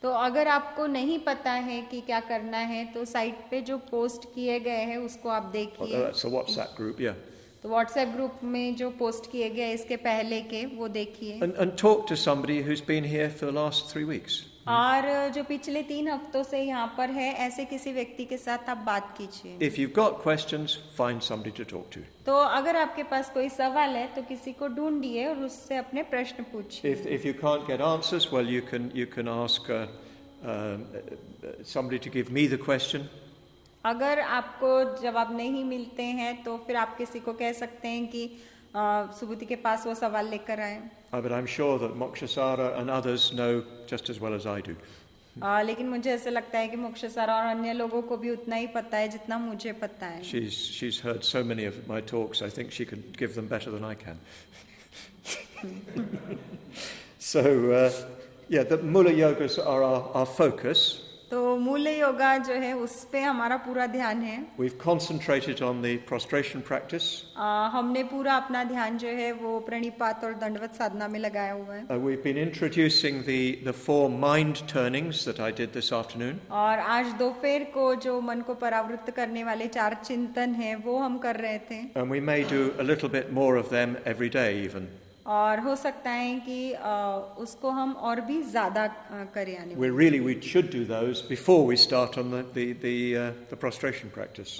तो अगर आपको नहीं पता है कि क्या करना है तो साइट पे जो पोस्ट किए गए हैं उसको आप देखिए। That's a WhatsApp group, yeah. तो व्हाट्सएप ग्रुप में जो पोस्ट किए गए इसके पहले के वो देखिए। And talk to somebody who's been here for the last 3 weeks. और जो पिछले 3 हफ्तों से यहाँ पर है ऐसे किसी व्यक्ति के साथ आप बात कीजिए। If you've got questions, find somebody to talk to. तो अगर आपके पास कोई सवाल है तो किसी को ढूंढिए और उससे अपने प्रश्न पूछिए। If you can't get answers, well, you can ask somebody to give me the question. अगर आपको जवाब नहीं मिलते हैं तो फिर आप किसी को कह सकते हैं कि सुबुति के पास वो सवाल लेकर आए। But I'm sure that Mokshasara and others know just as well as I do. लेकिन मुझे ऐसा लगता है कि मोक्षसारा और अन्य लोगों को भी उतना ही पता है जितना मुझे पता है। She's heard so many of my talks, I think she can give them better than I can. So, yeah, the Mula Yogas are our focus. तो मूल योगा जो है उस पे हमारा पूरा ध्यान है। We've concentrated on the prostration practice. हमने पूरा अपना ध्यान जो है वो प्रणिपात और दंडवत साधना में लगाया हुआ है। We've been introducing the 4 mind turnings that I did this afternoon. और आज दोपहर को जो मन को परावृत्त करने वाले 4 चिंतन हैं वो हम कर रहे थे। And we may do a little bit more of them every day even. और हो सकता है कि उसको हम और भी ज्यादा करें आने में। We should do those before we start on the prostration practice.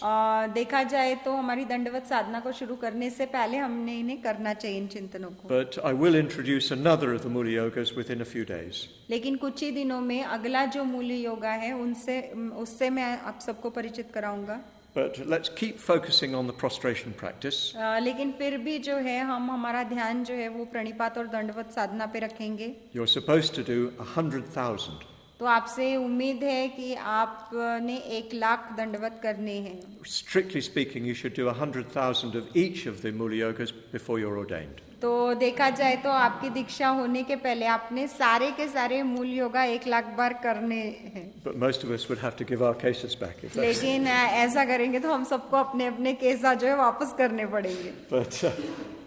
देखा जाए तो हमारी दंडवत साधना को शुरू करने से पहले हमने इन्हें करना चाहिए इन चिंतनों को। But I will introduce another of the Mula Yogas within a few days. लेकिन कुछ ही दिनों में अगला जो मूल योगा है उससे मैं आप सबको परिचित कराऊंगा। But let's keep focusing on the prostration practice. लेकिन फिर भी जो है हम हमारा ध्यान जो है वो प्रणिपात और दंडवत साधना पे रखेंगे। You're supposed to do 100,000. तो आपसे उम्मीद है कि आपने 1,00,000 दंडवत करने हैं। Strictly speaking, you should do 100,000 of each of the Mula Yogas before you're ordained. तो देखा जाए तो आपकी दीक्षा होने के पहले आपने सारे के सारे मूल योगा 1,00,000 बार करने हैं। But most of us would have to give our cases back. If that's... लेकिन ऐसा करेंगे तो हम सबको अपने अपने केसा जो है वापस करने पड़ेंगे। But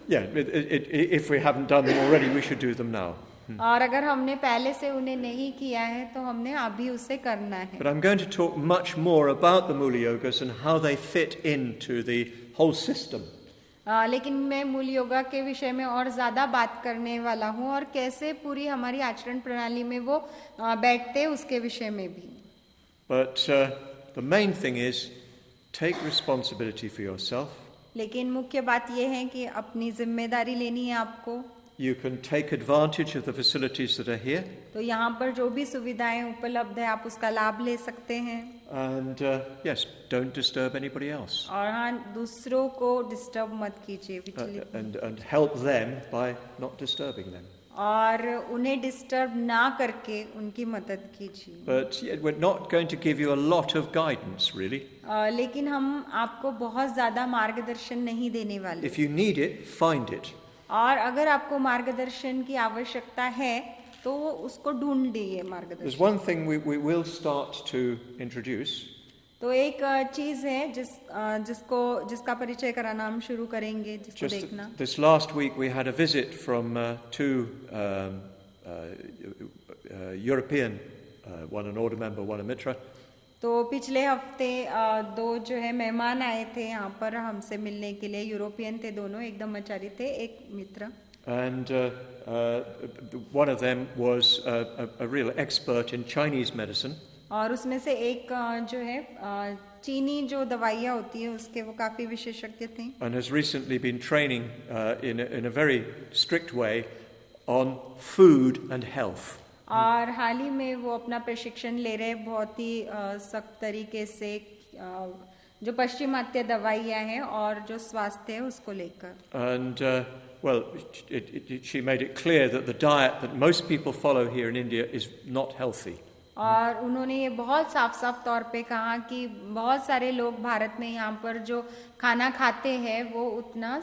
yeah, if we haven't done them already, we should do them now. और अगर हमने पहले से उन्हें नहीं किया है तो हमने अभी उसे करना है। But I'm going to talk much more about the Mula Yogas and how they fit into the whole system. लेकिन मैं मूल योगा के विषय में और ज़्यादा बात करने वाला हूँ और कैसे पूरी हमारी आचरण प्रणाली में वो बैठते हैं उसके विषय में भी। But the main thing is take responsibility for yourself. लेकिन मुख्य बात यह है कि अपनी जिम्मेदारी लेनी है आपको। You can take advantage of the facilities that are here. तो यहाँ पर जो भी सुविधाएं उपलब्ध है आप उसका लाभ ले सकते हैं। And yes, don't disturb anybody else. और हाँ, दूसरों को डिस्टर्ब मत कीजिए। And help them by not disturbing them. और उन्हें डिस्टर्ब ना करके उनकी मदद कीजिए। But we're not going to give you a lot of guidance, really. लेकिन हम आपको बहुत ज़्यादा मार्गदर्शन नहीं देने वाले। If you need it, find it. और अगर आपको मार्गदर्शन की आवश्यकता है तो उसको ढूंढिए मार्गदर्शन। There's one thing we will start to introduce. तो एक चीज है जिसका परिचय कराना हम शुरू करेंगे, जिसको देखना। This last week we had a visit from 2 European, one an order member, one a mitra. तो पिछले हफ्ते 2 जो है मेहमान आए थे यहाँ पर हमसे मिलने के लिए। यूरोपियन थे दोनों, एक ब्रह्मचारी थे, एक मित्र। And one of them was a real expert in Chinese medicine. और उसमें से एक जो है चीनी जो दवाइयाँ होती है उसके वो काफ़ी विशेषज्ञ थे. And has recently been training in a very strict way on food and health. और हाल ही में वो अपना प्रशिक्षण ले रहे बहुत ही सख्त तरीके से जो पश्चिमात्य दवाइयाँ हैं और जो स्वास्थ्य है उसको लेकर. And well, she made it clear that the diet that most people follow here in India is not healthy. और उन्होंने ये बहुत साफ तौर पे कहा कि बहुत सारे लोग भारत में यहाँ पर जो खाना खाते हैं वो उतना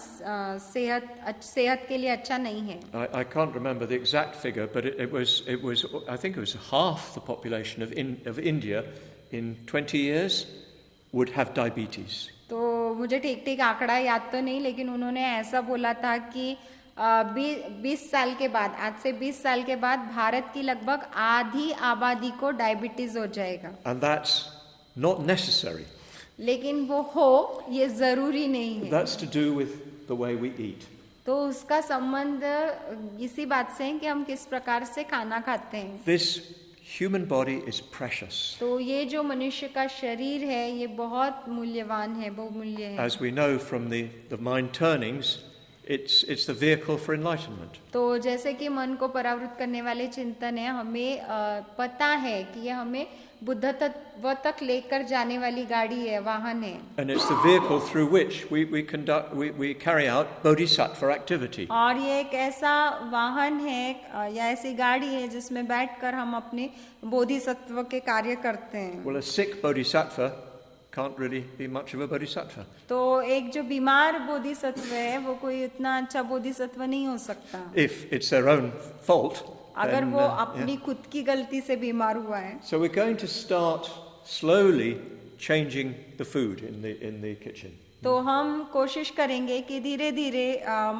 सेहत के लिए अच्छा नहीं है. I can't remember the exact figure, but it was I think it was half the population of India in 20 years would have diabetes. तो मुझे ठीक आंकड़ा याद तो नहीं, लेकिन उन्होंने ऐसा बोला था कि 20 साल के बाद, आज से 20 साल के बाद भारत की लगभग आधी आबादी को डायबिटीज हो जाएगा. And that's not necessary. लेकिन वो हो ये जरूरी नहीं है. That's to do with the way we eat. तो उसका संबंध इसी बात से है कि हम किस प्रकार से खाना खाते हैं. This human body is precious. तो ये जो मनुष्य का शरीर है ये बहुत मूल्यवान है, बहुमूल्य है. As we know from the mind turnings, it's the vehicle for enlightenment. तो जैसे कि मन को परावृत करने वाले चिंतन है, हमें पता है कि ये हमें बुद्धत्व तक लेकर जाने वाली गाड़ी है, वाहन है. And it's the vehicle through which we carry out bodhisattva activity. और ये एक ऐसा वाहन है या ऐसी गाड़ी है जिसमें बैठकर हम अपने बोधिसत्व के कार्य करते हैं. Well, a sick bodhisattva can't really be much of a bodhisattva. तो एक जो बीमार बोधिसत्व है वो कोई उतना अच्छा बोधिसत्व नहीं हो सकता. If it's their own fault. अगर वो अपनी खुद की गलती से बीमार हुआ है. So we're going to start slowly changing the food in the kitchen. तो हम कोशिश करेंगे कि धीरे धीरे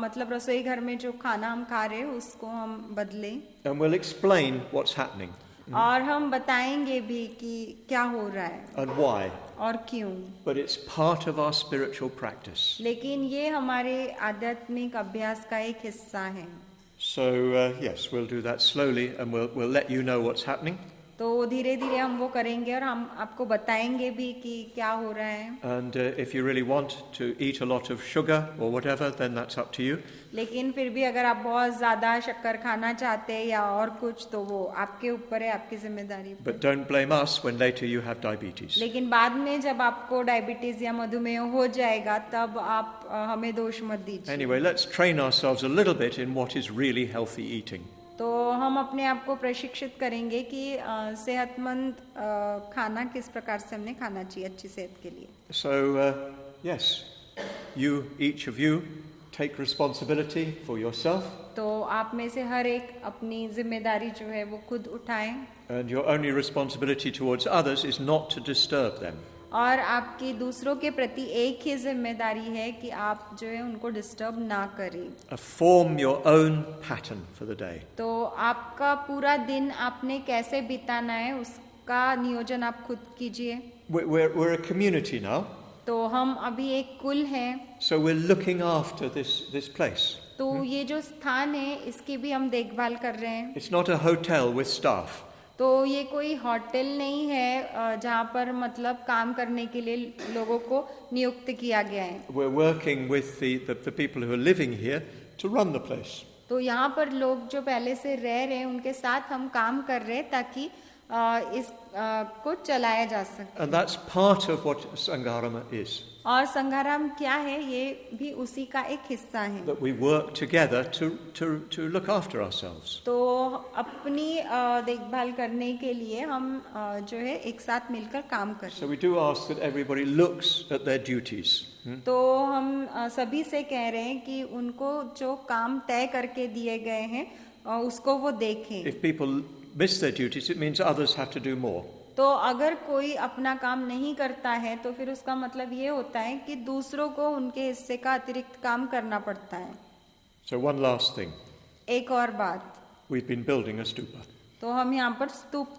मतलब रसोई घर में जो खाना हम खा रहे हैं उसको हम बदलें. And we'll explain what's happening. और हम बताएंगे भी कि क्या हो रहा है. And why. और क्यों. But it's part of our spiritual practice. लेकिन ये हमारे आध्यात्मिक अभ्यास का एक हिस्सा है. So yes, we'll do that slowly, and we'll let you know what's happening. तो धीरे धीरे हम वो करेंगे और हम आपको बताएंगे भी कि क्या हो रहा है. And if you really want to eat a lot of sugar or whatever, then that's up to you. लेकिन फिर भी अगर आप बहुत ज्यादा शक्कर खाना चाहते हैं या और कुछ, तो वो आपके ऊपर है, आपकी जिम्मेदारी. But don't blame us when later you have diabetes. लेकिन बाद में जब आपको डायबिटीज या मधुमेह हो जाएगा तब आप हमें दोष मत दीजिए. Anyway, let's train ourselves a little bit in what is really healthy eating. तो हम अपने आप को प्रशिक्षित करेंगे कि सेहतमंद खाना किस प्रकार से हमने खाना चाहिए अच्छी सेहत के लिए. So yes, each of you take responsibility for yourself. तो आप में से हर एक अपनी जिम्मेदारी जो है वो खुद उठाएं. And your only responsibility towards others is not to disturb them. और आपकी दूसरों के प्रति एक ही जिम्मेदारी है कि आप जो है उनको डिस्टर्ब ना करें. Form your own pattern for the day. तो आपका पूरा दिन आपने कैसे बिताना है उसका नियोजन आप खुद कीजिए. We're a community now. तो हम अभी एक कुल हैं. So we're looking after this place. तो ये जो स्थान है इसकी भी हम देखभाल कर रहे हैं. It's not a hotel with staff. तो ये कोई होटल नहीं है जहाँ पर मतलब काम करने के लिए लोगों को नियुक्त किया गया है. We're working with the people who are living here to run the place. तो यहाँ पर लोग जो पहले से रह रहे हैं उनके साथ हम काम कर रहे हैं ताकि इस को चलाया जा सके. And that's part of what Sangharama is. और संघाराम क्या है ये भी उसी का एक हिस्सा है. That we work together to look after ourselves. तो अपनी देखभाल करने के लिए हम जो है एक साथ मिलकर काम करें. So we do ask that everybody looks at their duties. तो हम सभी से कह रहे हैं कि उनको जो काम तय करके दिए गए हैं उसको वो देखें. If people miss their duties, it means others have to do more. तो अगर कोई अपना काम नहीं करता है तो फिर उसका मतलब ये होता है कि दूसरों को उनके हिस्से का अतिरिक्त काम करना पड़ता है. So one last thing. एक और बात. We've been building a stupa. तो हम यहाँ पर स्तूप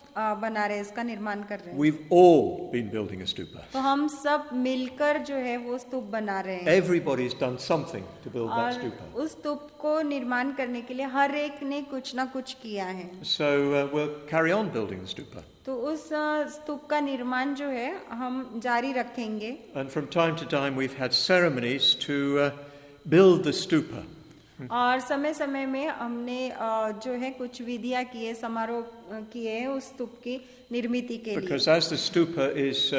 बना रहे हैं, इसका निर्माण कर रहे हैं। We've all been building a stupa. तो हम सब मिलकर जो है वो स्तूप बना रहे हैं। Everybody's done something to build that और stupa. उस स्तूप को निर्माण करने के लिए हर एक ने कुछ ना कुछ किया है। So we'll carry on building the stupa. तो उस स्तूप का निर्माण जो है हम जारी रखेंगे। And from time to time we've had ceremonies to build the stupa. और समय समय में हमने जो है कुछ विधियां की है, समारोह किए हैं उस स्तूप की निर्मिति के लिए। Because as the stupa is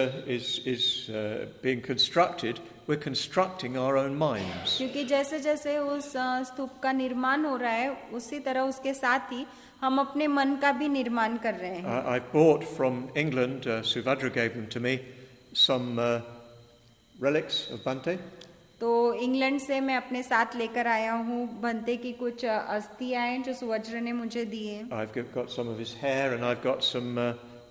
being constructed, we're constructing our own minds. क्योंकि जैसे जैसे उस स्तूप का निर्माण हो रहा है, उसी तरह उसके साथ ही हम अपने मन का भी निर्माण कर रहे हैं। I bought from England, Suvadra gave them to me, some relics of Bhante. तो इंग्लैंड से मैं अपने साथ लेकर आया हूँ भंते की कुछ अस्थियां हैं जो सुवज्र ने मुझे दी हैं। I've got some of his hair and I've got some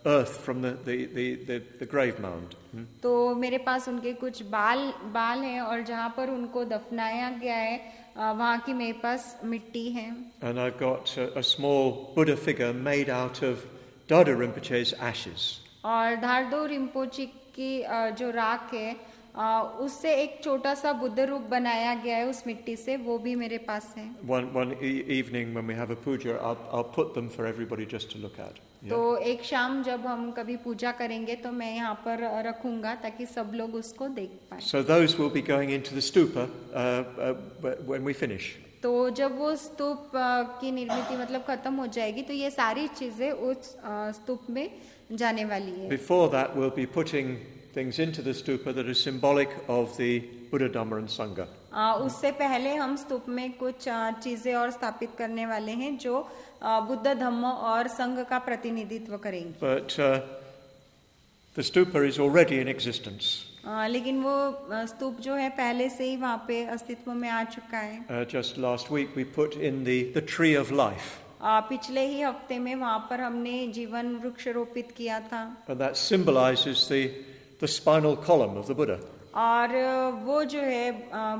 earth from the grave mound. तो मेरे पास उनके कुछ बाल हैं और जहाँ पर उनको दफनाया गया है वहाँ की मेरे पास मिट्टी है। And I've got a small Buddha figure made out of Dada Rinpoche's ashes. और धारदो रिम्पोची की जो राख है उससे एक छोटा सा बुद्ध रूप बनाया गया है उस मिट्टी से, वो भी मेरे पास है। One evening when we have a puja, I'll put them for everybody just to look at. तो एक शाम जब हम कभी पूजा करेंगे तो मैं यहाँ पर रखूंगा ताकि सब लोग उसको देख पाएं। So those will be going into the stupa when we finish. तो जब वो स्तूप की निर्मिति मतलब खत्म हो जाएगी तो ये सारी चीजें उस स्तूप में जाने वाली है। Before that we'll be putting things into the stupa that are symbolic of the Buddha, Dhamma and Sangha. उससे पहले हम स्तूप में कुछ चीजें और स्थापित करने वाले हैं जो बुद्ध, धम्म और संघ का प्रतिनिधित्व करेंगे। But the stupa is already in existence. लेकिन वो स्तूप जो है पहले से ही वहाँ पे अस्तित्व में आ चुका है। Just last week we put in the tree of life. पिछले ही हफ्ते में वहाँ पर हमने जीवन वृक्ष रोपित किया था। And that symbolizes the spinal column of the Buddha. और वो जो है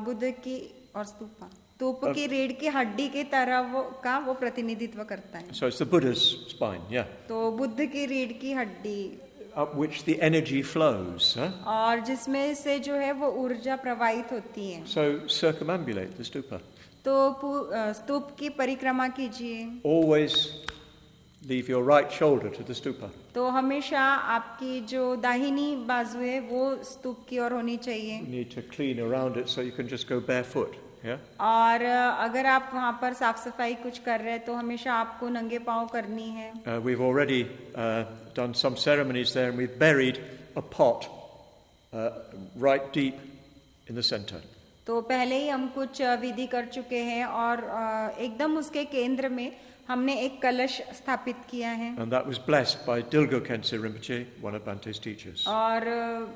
बुद्ध की और स्तूप की रीढ़ की हड्डी की तरह वो प्रतिनिधित्व करता है। So it's the Buddha's spine, yeah. तो बुद्ध की रीढ़ की हड्डी up which the energy flows. और जिसमें से जो है वो ऊर्जा प्रवाहित होती है। So circumambulate the stupa. तो स्तूप की परिक्रमा कीजिए। Always leave your right shoulder to the stupa. तो हमेशा आपकी जो दाहिनी बाजू है वो स्तूप की ओर होनी चाहिए। You need to clean around it so you can just go barefoot. Yeah? और अगर आप वहाँ पर साफ सफाई कुछ कर रहे हैं तो हमेशा आपको नंगे पाँव करनी है। We've already done some ceremonies there and we've buried a pot right deep in the center. तो पहले ही हम कुछ विधि कर चुके हैं और एकदम उसके केंद्र में हमने एक कलश स्थापित किया है। And that was blessed by Dilgo Khyentse Rinpoche, one of Bhante's teachers. और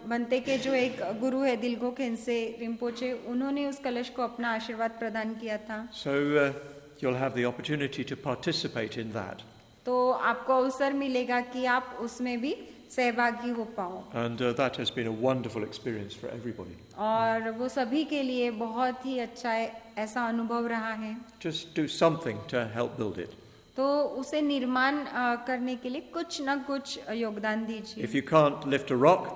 भंते के जो एक गुरु है दिलगो खेंसे रिम्पोचे, उन्होंने उस कलश को अपना आशीर्वाद प्रदान किया था। So you'll have the opportunity to participate in that. तो आपको अवसर मिलेगा कि आप उसमें भी सहभागी हो पाओ। And that has been a wonderful experience for everybody. और वो सभी के लिए बहुत ही अच्छा ऐसा अनुभव रहा है। Just do something to help build it. तो उसे निर्माण करने के लिए कुछ न कुछ योगदान दीजिए। If you can't lift a rock,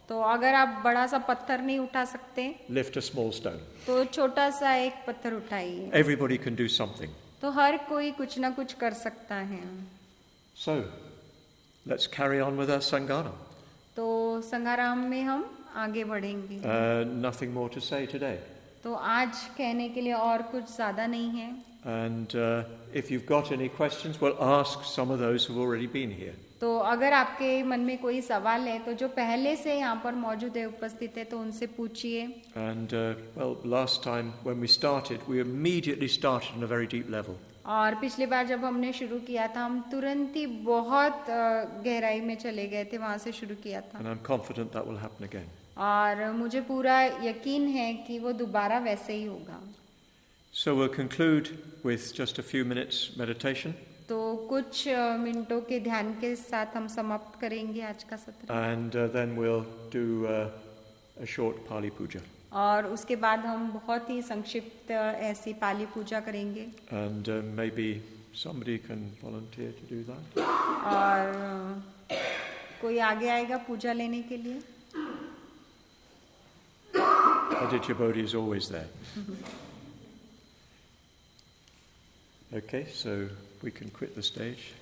तो अगर आप बड़ा सा पत्थर नहीं उठा सकते, lift a small stone. तो छोटा सा एक पत्थर उठाइए। Everybody can do something. तो हर कोई कुछ न कुछ कर सकता है। So, let's carry on with our Sangharam. तो संगाराम में हम आगे बढ़ेंगे। Nothing more to say today. तो आज कहने के लिए और कुछ ज्यादा नहीं है। And if you've got any questions, well, ask some of those who've already been here. तो अगर आपके मन में कोई सवाल है तो जो पहले से यहाँ पर मौजूद है, उपस्थित है, तो उनसे पूछिए। And well, last time when we started, we immediately started on a very deep level. और पिछली बार जब हमने शुरू किया था हम तुरंत ही बहुत गहराई में चले गए थे, वहाँ से शुरू किया था। And I'm confident that will happen again. और मुझे पूरा यकीन है कि वो दोबारा वैसे ही होगा। So we'll conclude with just a few minutes meditation. तो कुछ मिनटों के ध्यान के साथ हम समाप्त करेंगे आज का सत्र। And then we'll do a short Pali Puja. और उसके बाद हम बहुत ही संक्षिप्त ऐसी पाली पूजा करेंगे। And maybe somebody can volunteer to do that? और कोई आगे आएगा पूजा लेने के लिए? Aditya Bodhi is always there. Okay, so we can quit the stage.